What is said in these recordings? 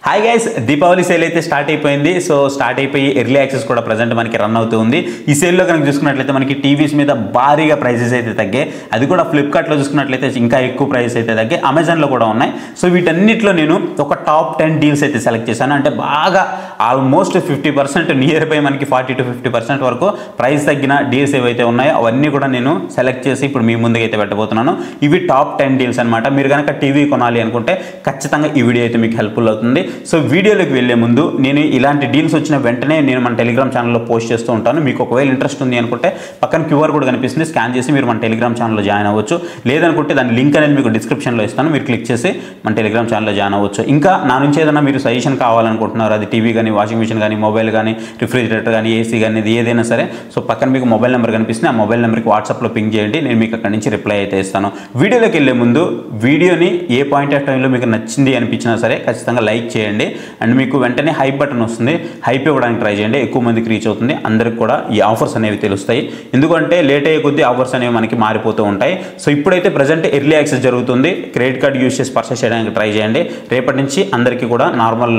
Hi guys, Deepavali sale అయితే start అయిపోయింది. So start అయిపోయి ఎర్లీ యాక్సెస్ కూడా ప్రజెంట్ మనకి రన్ అవుతుంది. ఈ సేల్లో కనుక చూసుకున్నట్లయితే మనకి టీవీస్ మీద భారీగా ప్రైజెస్ అయితే తగ్గాయి. అది కూడా ఫ్లిప్కార్ట్లో చూసుకున్నట్లయితే ఇంకా ఎక్కువ ప్రైజెస్ అయితే తగ్గాయి. అమెజాన్లో కూడా ఉన్నాయి. సో వీటన్నిటిలో నేను ఒక టాప్ 10 డీల్స్ అయితే సెలెక్ట్ చేశాను. అంటే బాగా ఆల్మోస్ట్ 50% నియర్ బై మనకి 40 to 50% వరకు ప్రైస్ తగ్గిన డీల్స్ ఏవైతే ఉన్నాయో అవన్నీ కూడా నేను సెలెక్ట్ చేసి ఇప్పుడు మీ ముందుకు అయితే పెట్టబోతున్నాను. ఇవి టాప్ 10 డీల్స్ అనమాట. మీరు కనుక టీవీ కొనాలి అనుకుంటే ఖచ్చితంగా ఈ వీడియో అయితే మీకు హెల్ప్ఫుల్ అవుతుంది. సో వీడియోలోకి వెళ్ళే ముందు నేను ఇలాంటి డీల్స్ వచ్చిన వెంటనే నేను మన టెలిగ్రామ్ ఛానల్లో పోస్ట్ చేస్తూ ఉంటాను. మీకు ఒకవేళ ఇంట్రెస్ట్ ఉంది అనుకుంటే పక్కన క్యూఆర్ కోడ్ కనిపిస్తుంది, స్కాన్ చేసి మీరు మన టెలిగ్రామ్ ఛానల్లో జాయిన్ అవ్వచ్చు. లేదనుకుంటే దాని లింక్ అనేది మీకు డిస్క్రిప్షన్లో ఇస్తాను, మీరు క్లిక్ చేసి మన టెలిగ్రామ్ ఛానల్లో జాయిన్ అవ్వచ్చు. ఇంకా నా నుంచి ఏదైనా మీరు సజెషన్ కావాలనుకుంటున్నారు, అది టీవీ కానీ, వాషింగ్ మిషన్ కానీ, మొబైల్ కానీ, రిఫ్రిజిరేటర్ కానీ, ఏసీ కానీ, ఏదైనా సరే, సో పక్కన మీకు మొబైల్ నెంబర్ కనిపిస్తుంది. ఆ మొబైల్ నెంబర్కి వాట్సాప్లో పింగ్ చేయండి, నేను మీకు అక్కడి నుంచి రిప్లై అయితే ఇస్తాను. వీడియోలోకి వెళ్ళే ముందు వీడియోని ఏ పాయింట్ ఆఫ్ టైంలో మీకు నచ్చింది అనిపించినా సరే ఖచ్చితంగా లైక్ చేయండి. అండ్ మీకు వెంటనే హైప్ బటన్ వస్తుంది, హైప్ ఇవ్వడానికి ట్రై చేయండి. ఎక్కువ మందికి రీచ్ అవుతుంది, అందరికి కూడా ఈ ఆఫర్స్ అనేవి తెలుస్తాయి. ఎందుకంటే లేట్ అయ్యే కొద్దీ ఆఫర్స్ అనేవి మనకి మారిపోతూ ఉంటాయి. సో ఇప్పుడైతే ప్రజెంట్ ఎర్లీ యాక్సెస్ జరుగుతుంది. క్రెడిట్ కార్డ్ యూజ్ చేసి పర్చేస్ చేయడానికి ట్రై చేయండి. రేపటి నుంచి అందరికీ కూడా నార్మల్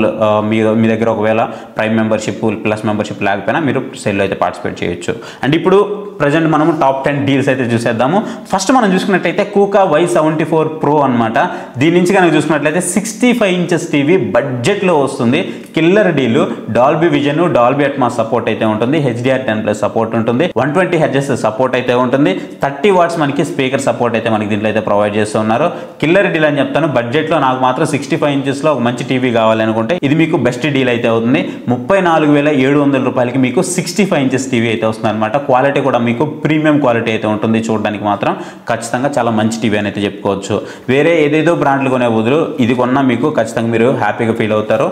మీ దగ్గర ఒకవేళ ప్రైమ్ మెంబర్షిప్, ప్లస్ మెంబర్షిప్ లేకపోయినా మీరు సేల్లో అయితే పార్టిసిపేట్ చేయొచ్చు. అండ్ ఇప్పుడు ప్రజెంట్ మనము టాప్ 10 డీల్స్ అయితే చూసేద్దాము. ఫస్ట్ మనం చూసుకున్నట్లయితే కూకా Y74 Pro అనమాట. దీని నుంచి కనుక చూసుకున్నట్లయితే 65 inches టీవీ బడ్జెట్లో వస్తుంది. Killer deal. Dolby vision, Dolby Atmos support అయితే ఉంటుంది. HDR10+ సపోర్ట్ ఉంటుంది. 120 Hz సపోర్ట్ అయితే ఉంటుంది. 30 watts మనకి స్పీకర్ సపోర్ట్ అయితే మనకి దీంట్లో అయితే ప్రొవైడ్ చేస్తున్నారు. కిల్లర్ డీల్ అని చెప్తాను. బడ్జెట్లో నాకు మాత్రం 65 inchesలో ఒక మంచి టీవీ కావాలనుకుంటే ఇది మీకు బెస్ట్ డీల్ అయితే అవుతుంది. 34,700 రూపాయలకి మీకు 65 inches టీవీ అయితే వస్తుంది అనమాట. క్వాలిటీ కూడా మీకు ప్రీమియం క్వాలిటీ అయితే ఉంటుంది. చూడడానికి మాత్రం ఖచ్చితంగా చాలా మంచి టీవీ అని అయితే చెప్పుకోవచ్చు. వేరే ఏదేదో బ్రాండ్లు కొనే బదులు ఇది కొన్నా మీకు ఖచ్చితంగా మీరు హ్యాపీగా ఫీల్ అవుతారు.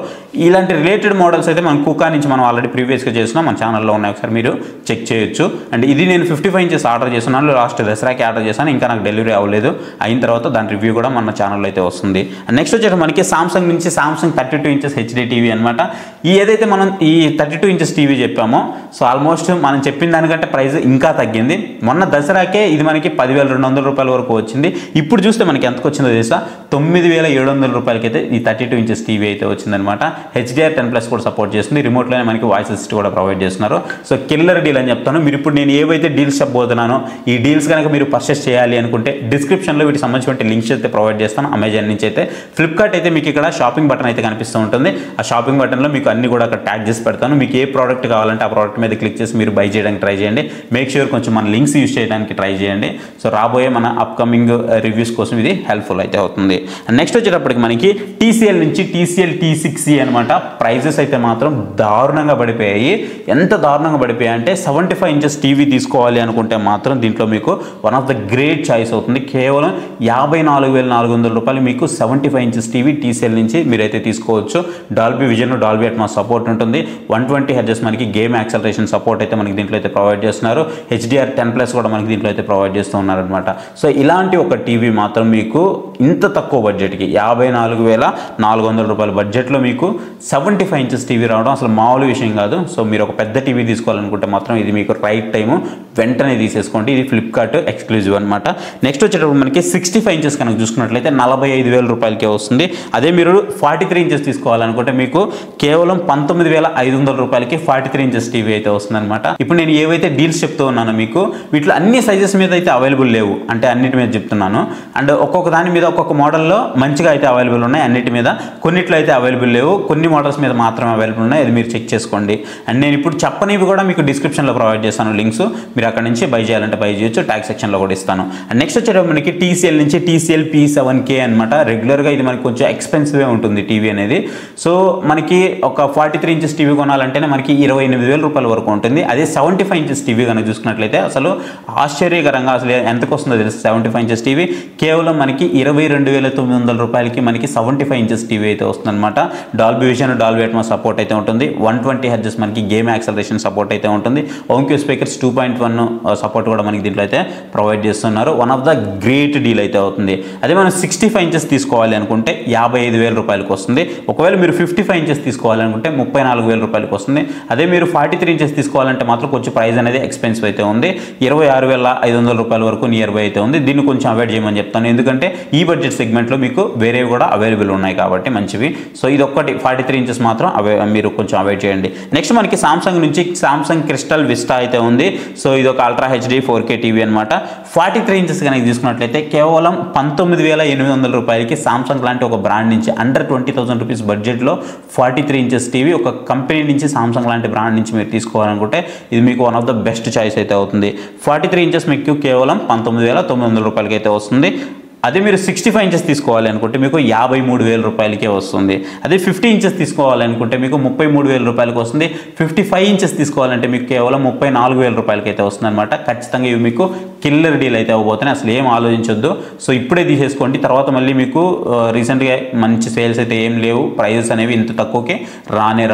ఇలాంటి రిలేటెడ్ మోడల్స్ అయితే మనం కూకా నుంచి మనం ఆల్రెడీ ప్రీవియస్గా చేసినా మన ఛానల్లో ఉన్నాయి, ఒకసారి మీరు చెక్ చేయొచ్చు. అండ్ ఇది నేను 55 inches ఆర్డర్ చేస్తున్నాను. లాస్ట్ దసరాకి ఆర్డర్ చేశాను, ఇంకా నాకు డెలివరీ అవ్వలేదు. అయిన తర్వాత దాని రివ్యూ కూడా మన ఛానల్లో అయితే వస్తుంది. నెక్స్ట్ వచ్చేసి మనకి సామ్సంగ్ నుంచి సామ్సంగ్ 32 inches HD టీవీ అనమాట. ఈ ఏదైతే మనం ఈ 32 inches టీవీ చెప్పామో, సో ఆల్మోస్ట్ మనం చెప్పిన దానికంటే ప్రైస్ ఇంకా తగ్గింది. మొన్న దసరాకే ఇది మనకి 10,200 రూపాయల వరకు వచ్చింది. ఇప్పుడు చూస్తే మనకి ఎంతకు వచ్చిందో తెలుసా? 9,700 రూపాయలకి అయితే ఈ 32 inches టీవీ అయితే వచ్చిందనమాట. HDR10+ కూడా సపోర్ట్ చేస్తుంది. రిమోట్లోనే మనకి వాయిస్ అసిస్ట్ కూడా ప్రొవైడ్ చేస్తున్నారు. సో కిల్లర్ డీల్ అని చెప్తాను. మీరు ఇప్పుడు నేను ఏవైతే డీల్స్ చెప్పబోతున్నానో ఈ డీల్స్ కనుక మీరు పర్చేస్ చేయాలి అనుకుంటే డిస్క్రిప్షన్లో వీటికి సంబంధించిన లింక్స్ అయితే ప్రొవైడ్ చేస్తాను. అమెజాన్ నుంచి అయితే, ఫ్లిప్కార్ట్ అయితే మీకు ఇక్కడ షాపింగ్ బటన్ అయితే కనిపిస్తూ ఉంటుంది. ఆ షాపింగ్ బటన్లో మీకు అన్ని కూడా అక్కడ ట్యాగ్ చేసి పెడతాను. మీకు ఏ ప్రోడక్ట్ కావాలంటే ఆ ప్రోడక్ట్ మీద క్లిక్ చేసి మీరు బై చేయడానికి ట్రై చేయండి. మేక్ ష్యూర్ కొంచెం మన లింక్స్ యూజ్ చేయడానికి ట్రై చేయండి. సో రాబోయే మన అప్కమింగ్ రివ్యూస్ కోసం ఇది హెల్ప్ఫుల్ అయితే అవుతుంది. నెక్స్ట్ వచ్చేటప్పటికి మనకి TCL నుంచి TCL T6e అనమాట. ప్రైజెస్ అయితే మాత్రం దారుణంగా పడిపోయాయి. ఎంత దారుణంగా పడిపోయాయి అంటే 75 inches టీవీ తీసుకోవాలి అనుకుంటే మాత్రం దీంట్లో మీకు one of the great choice అవుతుంది. కేవలం 54,400 రూపాయలు మీకు 75 inches టీవీ TCL నుంచి మీరైతే తీసుకోవచ్చు. Dolby vision, Dolby Atmos support ఉంటుంది. 120 Hz మనకి గేమ్ యాక్సలరేషన్ సపోర్ట్ అయితే మనకి దీంట్లో అయితే ప్రొవైడ్ చేస్తున్నారు. HDR10+ కూడా మనకి దీంట్లో అయితే ప్రొవైడ్ చేస్తూ ఉన్నారనమాట. సో ఇలాంటి ఒక టీవీ మాత్రం మీకు ఇంత తక్కువ బడ్జెట్కి 54,400 రూపాయల బడ్జెట్లో మీకు 75 inches టీవీ రావడం అసలు మామూలు విషయం కాదు. సో మీరు ఒక పెద్ద టీవీ తీసుకోవాలనుకుంటే మాత్రం ఇది మీకు రైట్ టైము, వెంటనే తీసేసుకోండి. ఇది ఫ్లిప్కార్ట్ ఎక్స్క్లూజివ్ అనమాట. నెక్స్ట్ వచ్చేటప్పుడు మనకి 65 inches కనుక చూసుకున్నట్లయితే 45,000 రూపాయలకే వస్తుంది. అదే మీరు 43 inches తీసుకోవాలనుకుంటే మీకు కేవలం 19,500 రూపాయలకి 43 inches టీవీ అయితే వస్తుంది అనమాట. ఇప్పుడు నేను ఏవైతే డీల్స్ చెప్తూ ఉన్నానో మీకు వీటిలో అన్ని సైజెస్ మీద అయితే అవైలబుల్ లేవు, అంటే అన్నిటి మీద చెప్తున్నాను. అండ్ ఒక్కొక్క దాని మీద ఒక్కొక్క మోడల్లో మంచిగా అయితే అవైలబుల్ ఉన్నాయి, అన్నిటి మీద. కొన్నిట్లో అయితే అవైలబుల్ లేవు, కొన్ని మోడల్స్ మీద మాత్రమే అవైలబుల్ ఉన్నాయి. అది మీరు చెక్ చేసుకోండి. అండ్ నేను ఇప్పుడు చెప్పనివి కూడా మీకు డిస్క్రిప్షన్లో ప్రొవైడ్ చేస్తాను లింక్స్. మీరు అక్కడ నుంచి బై చేయాలంటే బై చేయొచ్చు, ట్యాగ్ సెక్షన్లో కూడా ఇస్తాను. అండ్ నెక్స్ట్ వచ్చేటప్పుడు మనకి TCL నుంచి TCL P7K అనమాట. రెగ్యులర్గా ఇది మనకి కొంచెం ఎక్స్పెన్సివే ఉంటుంది టీవీ అనేది. సో మనకి ఒక 43 inches టీవీ కొనాలంటేనే మనకి 28,000 రూపాయల వరకు ఉంటుంది. అదే 75 inches టీవీ కనుక చూసుకున్నట్లయితే అసలు ఆశ్చర్యకరంగా అసలు ఎంతకు వస్తుందో తెలుసు. 75 inches టీవీ కేవలం మనకి 22,900 రూపాయలకి మనకి 75 inches టీవీ అయితే వస్తుంది అనమాట. Dolby vision, Dolby Atmos support అయితే ఉంటుంది, 120 Hz మనకి గేమ్ యాక్సలరేషన్ సపోర్ట్ అయితే ఉంటుంది, ఓంక్యూ స్పీకర్స్ 2.1 సపోర్ట్ కూడా మనకి దీంట్లో అయితే ప్రొవైడ్ చేస్తున్నారు. One of the great deal అయితే అవుతుంది. అదే మనం 65 ఇంచెస్ తీసుకోవాలి అనుకుంటే 55,000 రూపాయలకు వస్తుంది. ఒకవేళ మీరు 55 ఇంచెస్ తీసుకోవాలనుకుంటే 34,000 రూపాయలకు వస్తుంది. అదే మీరు 43 ఇంచెస్ తీసుకోవాలంటే మాత్రం కొంచెం ప్రైస్ అనేది ఎక్స్పెన్సివ్ అయితే ఉంది, 26,500 రూపాయల వరకు నియర్ బై అయితే ఉంది. దీన్ని కొంచెం అవాయిడ్ చేయమని చెప్తాను, ఎందుకంటే ఈ బడ్జెట్ సెగ్మెంట్లో మీకు వేరేవి కూడా అవైలబుల్ ఉన్నాయి కాబట్టి మంచివి. సో ఇది ఒక్కటి 43 ఇంచెస్ మాత్రం మీరు కొంచెం అవాయిడ్ చేయండి. నెక్స్ట్ మనకి సామ్సంగ్ నుంచి సామ్సంగ్ క్రిస్టల్ విస్టా అయితే ఉంది. సో ఇది ఒక అల్ట్రా హెచ్డి 4K టీవీ అనమాట. 43 ఇంచెస్ కనుక తీసుకున్నట్లయితే కేవలం 19,800 రూపాయలకి సామ్సంగ్ లాంటి ఒక బ్రాండ్ నుంచి అండర్ 20,000 రూపీస్ బడ్జెట్లో 43 ఇంచెస్ టీవీ ఒక కంపెనీ నుంచి సామ్సంగ్ లాంటి బ్రాండ్ నుంచి మీరు తీసుకోవాలనుకుంటే ఇది మీకు one of the best choice అయితే అవుతుంది. 43 ఇంచెస్ మీకు కేవలం 19,900 రూపాయలకి అయితే వస్తుంది. అదే మీరు 65 ఇంచెస్ తీసుకోవాలి అనుకుంటే మీకు 53,000 రూపాయలకే వస్తుంది. అదే 50 ఇంచెస్ తీసుకోవాలనుకుంటే మీకు 33,000 రూపాయలకి వస్తుంది. 55 ఇంచెస్ తీసుకోవాలంటే మీకు కేవలం 34,000 రూపాయలకి అయితే వస్తుంది అనమాట. ఖచ్చితంగా ఇవి మీకు కిల్లర్ డీల్ అయితే అవ్వబోతున్నాయి, అసలు ఏం ఆలోచించొద్దు. సో ఇప్పుడే తీసేసుకోండి, తర్వాత మళ్ళీ మీకు రీసెంట్గా మంచి సేల్స్ అయితే ఏం లేవు, ప్రైజెస్ అనేవి ఇంత తక్కువకే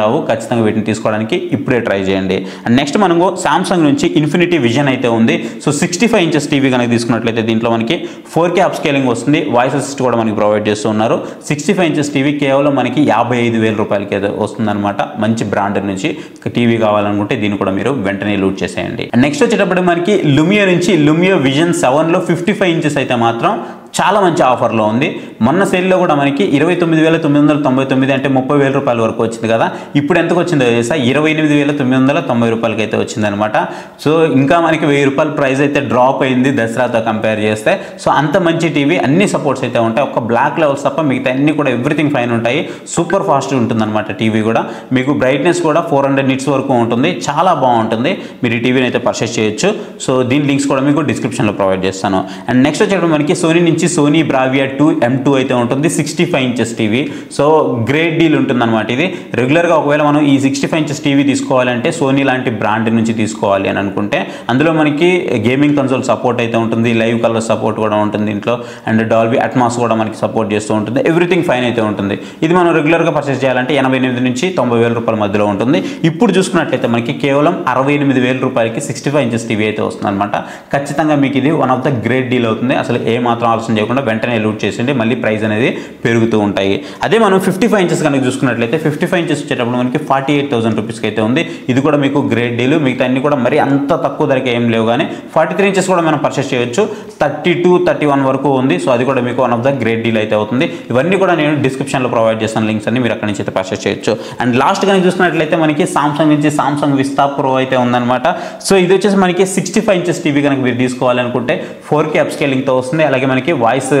రావు. ఖచ్చితంగా వీటిని తీసుకోవడానికి ఇప్పుడే ట్రై చేయండి. అండ్ నెక్స్ట్ మనకు సామ్సంగ్ నుంచి ఇన్ఫినిటీ విజన్ అయితే ఉంది. సో 65 ఇంచెస్ టీవీ కనుక తీసుకున్నట్లయితే దీంట్లో మనకి 4K అప్స్కేలింగ్ వస్తుంది, వాయిస్ అసిస్ట్ కూడా మనకి ప్రొవైడ్ చేస్తూ ఉన్నారు. 65 ఇంచెస్ టీవీ కేవలం మనకి 55,000 రూపాయలకి అయితే వస్తుందన్నమాట. మంచి బ్రాండ్ నుంచి టీవీ కావాలనుకుంటే దీన్ని కూడా మీరు వెంటనే లూట్ చేసేయండి. నెక్స్ట్ వచ్చేటప్పుడు మనకి లుమియో నుంచి లుమియో విజన్ 7లో 55 ఇంచెస్ అయితే మాత్రం చాలా మంచి ఆఫర్లో ఉంది. మొన్న సేల్లో కూడా మనకి 29,999 అంటే 30,000 రూపాయల వరకు వచ్చింది కదా. ఇప్పుడు ఎంతకు వచ్చిందో తెలుసా? 28,990 రూపాయలకి అయితే వచ్చిందనమాట. సో ఇంకా మనకి 1,000 రూపాయల ప్రైస్ అయితే డ్రాప్ అయింది దసరాతో కంపేర్ చేస్తే. సో అంత మంచి టీవీ, అన్ని సపోర్ట్స్ అయితే ఉంటాయి. ఒక బ్లాక్ లెవెల్స్ తప్ప మిగతా అన్ని కూడా ఎవ్రీథింగ్ ఫైన్ ఉంటాయి. సూపర్ ఫాస్ట్ ఉంటుందన్నమాట టీవీ కూడా. మీకు బ్రైట్నెస్ కూడా 400 నిట్స్ వరకు ఉంటుంది, చాలా బాగుంటుంది. మీరు ఈ టీవీని అయితే పర్చేస్ చేయొచ్చు. సో దీని లింక్స్ కూడా మీకు డిస్క్రిప్షన్లో ప్రొవైడ్ చేస్తాను. అండ్ నెక్స్ట్ వచ్చేటప్పుడు మనకి సోనీ నుంచి సోనీ బ్రావియా 2 M2 అయితే ఉంటుంది, 65 inches TV. So great deal ఉంటుందన్నమాట. ఇది రెగ్యులర్గా ఒకవేళ మనం ఈ 65 ఇంచెస్ టీవీ తీసుకోవాలంటే సోనీ లాంటి బ్రాండ్ నుంచి తీసుకోవాలి అని అనుకుంటే అందులో మనకి గేమింగ్ కన్సోల్ సపోర్ట్ అయితే ఉంటుంది, లైవ్ కలర్ సపోర్ట్ కూడా ఉంటుంది దీంట్లో, అండ్ డాల్బీ అట్మాస్ కూడా మనకి సపోర్ట్ చేస్తూ ఉంటుంది. ఎవ్రీథింగ్ ఫైన్ అయితే ఉంటుంది. ఇది మనం రెగ్యులర్గా పర్చేస్ చేయాలంటే 88 నుంచి 90,000 రూపాయల మధ్యలో ఉంటుంది. ఇప్పుడు చూసుకున్నట్లయితే మనకి కేవలం 68,000 రూపాయలకి 65 ఇంచెస్ టీవీ అయితే వస్తుంది అనమాట. ఖచ్చితంగా మీకు ఇది one of the great deal అవుతుంది. అసలు ఏమాత్రం ఆలోచన చేయకుండా వెంటనే లూట్ చేసింటే మళ్ళీ ప్రైస్ అనేది పెరుగుతూ ఉంటాయి. అదే మనం 55 ఇంచెస్ కనుక చూసుకున్నట్లయితే 55 ఇంచెస్ వచ్చేటప్పుడు మనకి 48,000 రూపీస్కి అయితే ఉంది. ఇది కూడా మీకు గ్రేట్ డీల్. మిగతా అన్ని కూడా మరి అంత తక్కువ ధరకి ఏం లేవు, కానీ 43 ఇంచెస్ కూడా మనం పర్చేస్ చేయొచ్చు. 32-31 వరకు ఉంది. సో అది కూడా మీకు one of the great deal అయితే అవుతుంది. ఇవన్నీ కూడా నేను డిస్క్రిప్షన్లో ప్రొవైడ్ చేస్తాను లింక్స్ అన్ని, మీరు అక్కడి నుంచి అయితే పర్చేస్ చేయొచ్చు. అండ్ లాస్ట్ కనుక చూసుకున్నట్లయితే మనకి సామ్సంగ్ నుంచి సామ్సంగ్ విస్టా ప్రో అయితే ఉందన్నమాట. సో ఇది వచ్చేసి మనకి 65 ఇంచెస్ టీవీ కనుక మీరు తీసుకోవాలనుకుంటే 4K అప్స్కేలింగ్తో వస్తుంది. అలాగే మనకి వాయిస్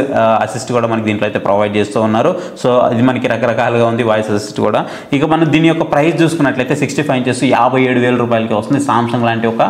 అసిస్ట్ కూడా మనకి దీంట్లో అయితే ప్రొవైడ్ చేస్తూ ఉన్నారు. సో అది మనకి రకరకాలుగా ఉంది వాయిస్ అసిస్ట్ కూడా. ఇక మనం దీని యొక్క ప్రైస్ చూసుకున్నట్లయితే 65 ఇంచెస్ 57,000 రూపాయలకి వస్తుంది సామ్సంగ్ లాంటి ఒక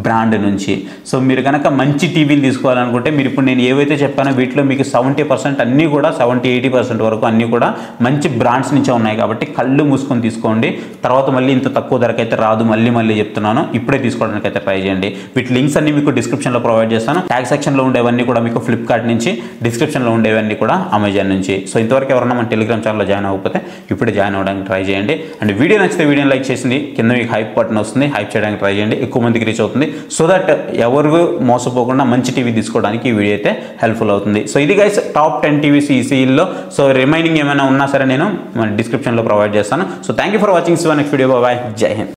బ్రాండ్ నుంచి. సో మీరు కనుక మంచి టీవీలు తీసుకోవాలనుకుంటే మీరు ఇప్పుడు నేను ఏవైతే చెప్పానో వీటిలో మీకు 70% అన్నీ కూడా 70-80% వరకు అన్నీ కూడా మంచి బ్రాండ్స్ నుంచే ఉన్నాయి కాబట్టి కళ్ళు మూసుకొని తీసుకోండి. తర్వాత మళ్ళీ ఇంత తక్కువ ధరకైతే రాదు, మళ్ళీ చెప్తున్నాను. ఇప్పుడే తీసుకోవడానికి అయితే ట్రై చేయండి. వీటి లింక్స్ అన్ని మీకు డిస్క్రిప్షన్లో ప్రొవైడ్ చేస్తాను. ట్యాగ్ సెక్షన్లో ఉండేవన్నీ కూడా మీకు ఫ్లిప్కార్ట్ నుంచి, డిస్క్రిప్షన్లో ఉండేవన్నీ కూడా అమెజాన్ నుంచి. సో ఇంతవరకు ఎవరన్నా మన టెలిగ్రామ్ ఛానల్లో జాయిన్ అవ్వకపోతే ఇప్పుడే జాయిన్ అవ్వడానికి ట్రై చేయండి. అండ్ వీడియో నచ్చితే వీడియోని లైక్ చేసింది కింద మీకు హైప్ బటన్ వస్తుంది, హైప్ చేయడానికి ట్రై చేయండి. ఎక్కువ మందికి రీచ్ అవుతుంది. సో దట్ ఎవరు మోసపోకుండా మంచి టీవీ తీసుకోవడానికి ఈ వీడియో అయితే హెల్ప్ఫుల్ అవుతుంది. సో ఇది గైస్ టాప్ 10 టీవీస్ ఈ సీల్లో. సో రిమైనింగ్ ఏమైనా ఉన్నా సరే నేను డిస్క్రిప్షన్లో ప్రొవైడ్ చేస్తాను. So thank you for watching. Next video. Bye, Jai Hind.